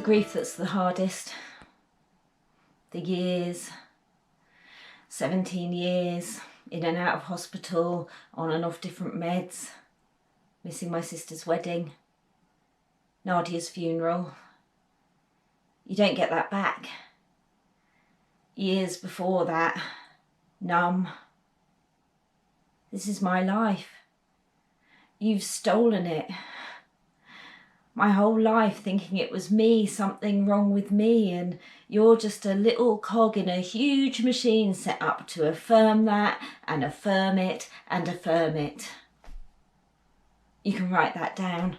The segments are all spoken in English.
grief that's the hardest. The years, 17 years, in and out of hospital, on and off different meds, missing my sister's wedding, Nadia's funeral. You don't get that back. Years before that, numb. This is my life. You've stolen it. My whole life thinking it was me, something wrong with me, and you're just a little cog in a huge machine set up to affirm that and affirm it and affirm it. You can write that down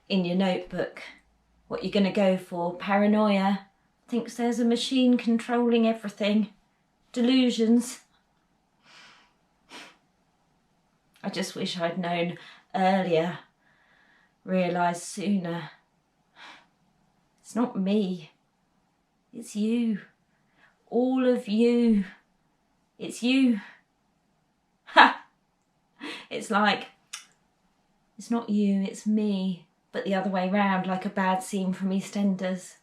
in your notebook. What you're going to go for. Paranoia. Thinks there's a machine controlling everything. Delusions. I just wish I'd known earlier. Realised sooner. It's not me. It's you. All of you. It's you. Ha! It's like, it's not you, it's me, but the other way round, like a bad scene from EastEnders.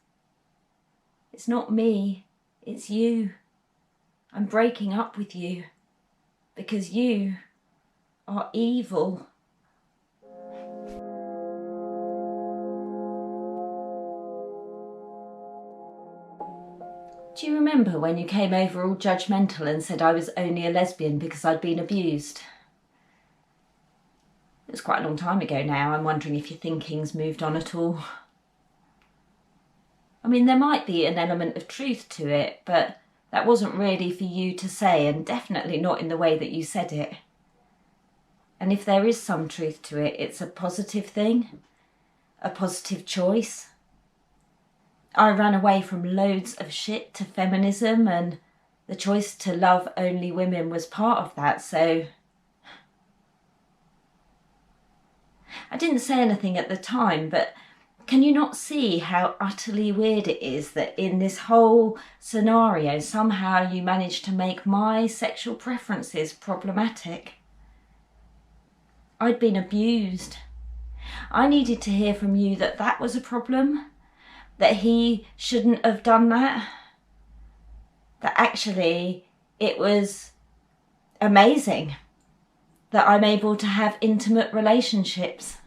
It's not me, it's you. I'm breaking up with you because you are evil. Do you remember when you came over all judgmental and said I was only a lesbian because I'd been abused? It was quite a long time ago now. I'm wondering if your thinking's moved on at all. I mean, there might be an element of truth to it, but that wasn't really for you to say, and definitely not in the way that you said it. And if there is some truth to it, it's a positive thing, a positive choice. I ran away from loads of shit to feminism, and the choice to love only women was part of that, so I didn't say anything at the time, but can you not see how utterly weird it is that in this whole scenario somehow you managed to make my sexual preferences problematic? I'd been abused. I needed to hear from you that that was a problem. That he shouldn't have done that. That actually it was amazing that I'm able to have intimate relationships.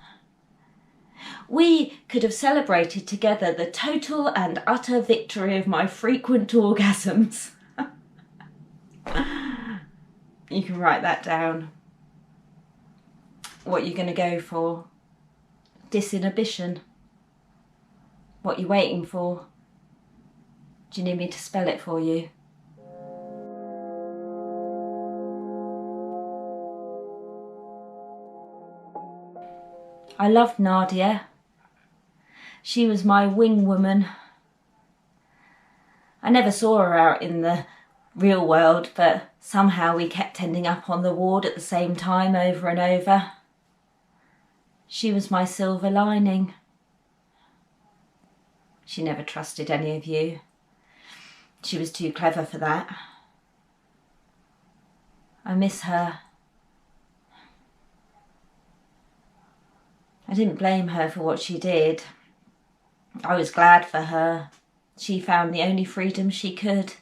We could have celebrated together the total and utter victory of my frequent orgasms. You can write that down. What you're going to go for. Disinhibition. What you're waiting for. Do you need me to spell it for you? I loved Nadia. She was my wing woman. I never saw her out in the real world, but somehow we kept ending up on the ward at the same time over and over. She was my silver lining. She never trusted any of you. She was too clever for that. I miss her. I didn't blame her for what she did. I was glad for her. She found the only freedom she could,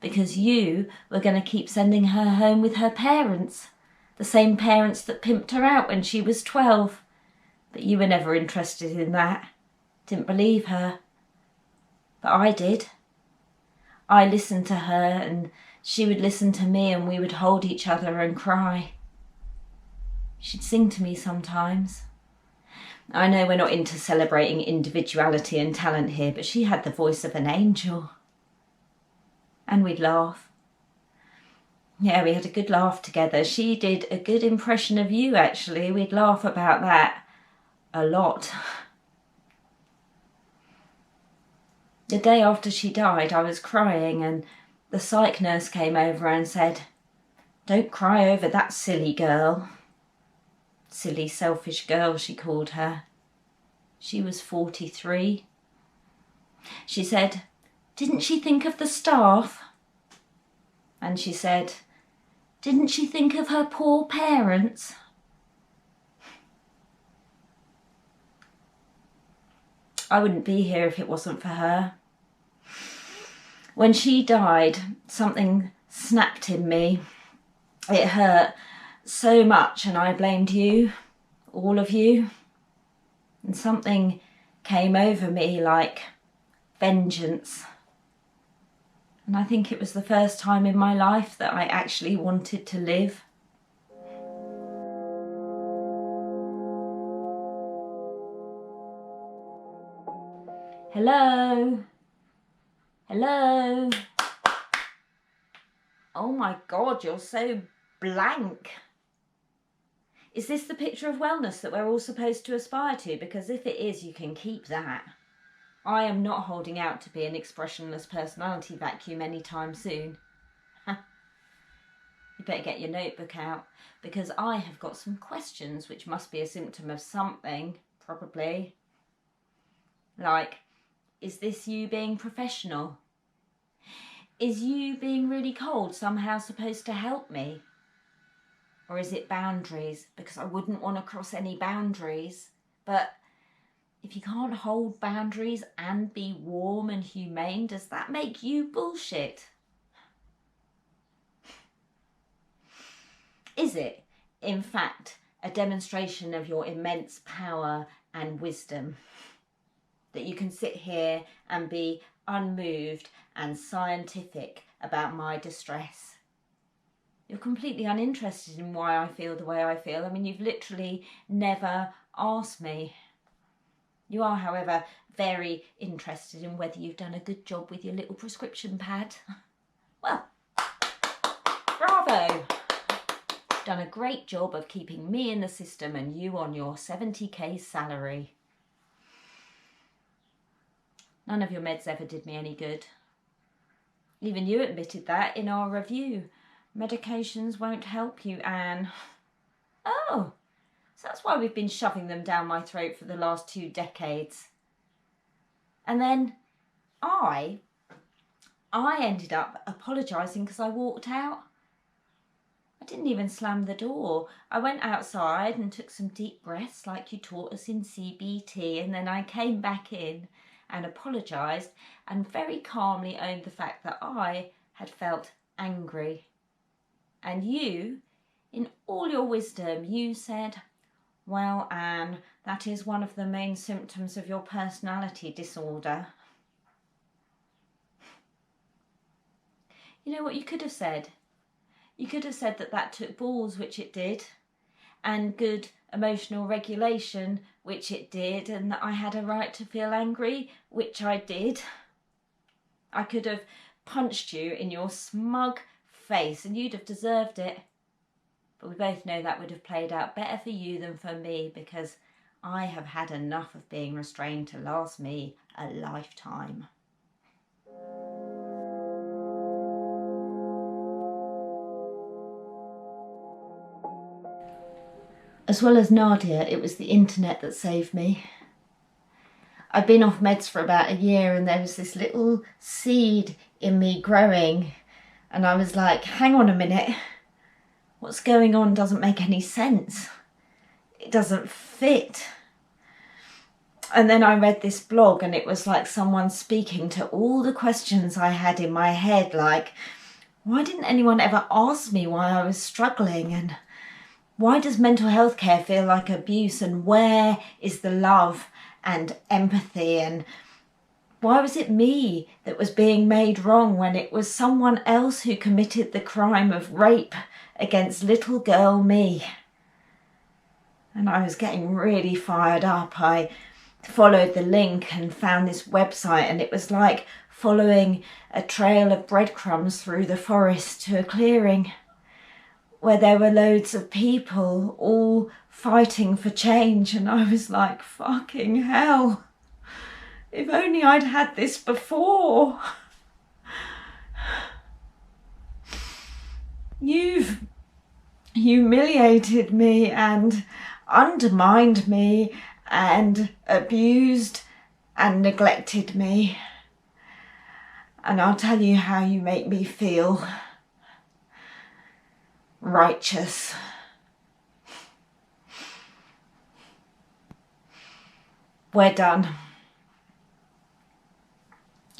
because you were going to keep sending her home with her parents, the same parents that pimped her out when she was 12. But you were never interested in that. Didn't believe her. But I did. I listened to her and she would listen to me, and we would hold each other and cry. She'd sing to me sometimes. I know we're not into celebrating individuality and talent here, but she had the voice of an angel. And we'd laugh. Yeah, we had a good laugh together. She did a good impression of you, actually. We'd laugh about that a lot. The day after she died, I was crying, and the psych nurse came over and said, "Don't cry over that silly girl." Silly, selfish girl, she called her. She was 43. She said, "Didn't she think of the staff?" And she said, "Didn't she think of her poor parents?" I wouldn't be here if it wasn't for her. When she died, something snapped in me. It hurt so much, and I blamed you, all of you. And something came over me like vengeance. And I think it was the first time in my life that I actually wanted to live. Hello? Hello? Oh my God, you're so blank. Is this the picture of wellness that we're all supposed to aspire to? Because if it is, you can keep that. I am not holding out to be an expressionless personality vacuum anytime soon. You better get your notebook out, because I have got some questions which must be a symptom of something, probably. Like, is this you being professional? Is you being really cold somehow supposed to help me? Or is it boundaries? Because I wouldn't want to cross any boundaries. But if you can't hold boundaries and be warm and humane, does that make you bullshit? Is it, in fact, a demonstration of your immense power and wisdom? That you can sit here and be unmoved and scientific about my distress? You're completely uninterested in why I feel the way I feel. I mean, you've literally never asked me. You are, however, very interested in whether you've done a good job with your little prescription pad. Well, bravo! You've done a great job of keeping me in the system and you on your 70k salary. None of your meds ever did me any good. Even you admitted that in our review. Medications won't help you, Anne. Oh, so that's why we've been shoving them down my throat for the last 2 decades. And then I ended up apologising because I walked out. I didn't even slam the door. I went outside and took some deep breaths like you taught us in CBT, and then I came back in and apologised and very calmly owned the fact that I had felt angry. And you, in all your wisdom, you said, well, Anne, that is one of the main symptoms of your personality disorder. You know what you could have said? You could have said that that took balls, which it did, and good emotional regulation, which it did, and that I had a right to feel angry, which I did. I could have punched you in your smug face and you'd have deserved it. But we both know that would have played out better for you than for me, because I have had enough of being restrained to last me a lifetime. As well as Nadia, it was the internet that saved me. I'd been off meds for about a year and there was this little seed in me growing, and I was like, hang on a minute, what's going on doesn't make any sense. It doesn't fit. And then I read this blog and it was like someone speaking to all the questions I had in my head, like, why didn't anyone ever ask me why I was struggling? And why does mental health care feel like abuse? And where is the love and empathy? And why was it me that was being made wrong when it was someone else who committed the crime of rape against little girl me? And I was getting really fired up. I followed the link and found this website, and it was like following a trail of breadcrumbs through the forest to a clearing where there were loads of people all fighting for change. And I was like, fucking hell, if only I'd had this before. You've humiliated me and undermined me and abused and neglected me. And I'll tell you how you make me feel. Righteous. We're done.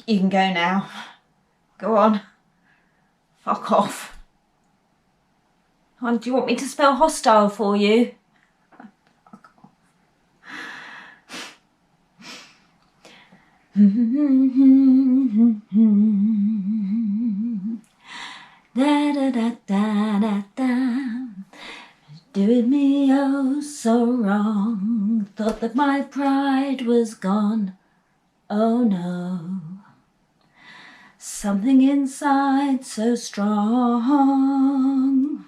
You can go now. Go on. Fuck off. Do you want me to spell hostile for you? Da da da da da da. Doing me oh so wrong. Thought that my pride was gone. Oh no. Something inside so strong.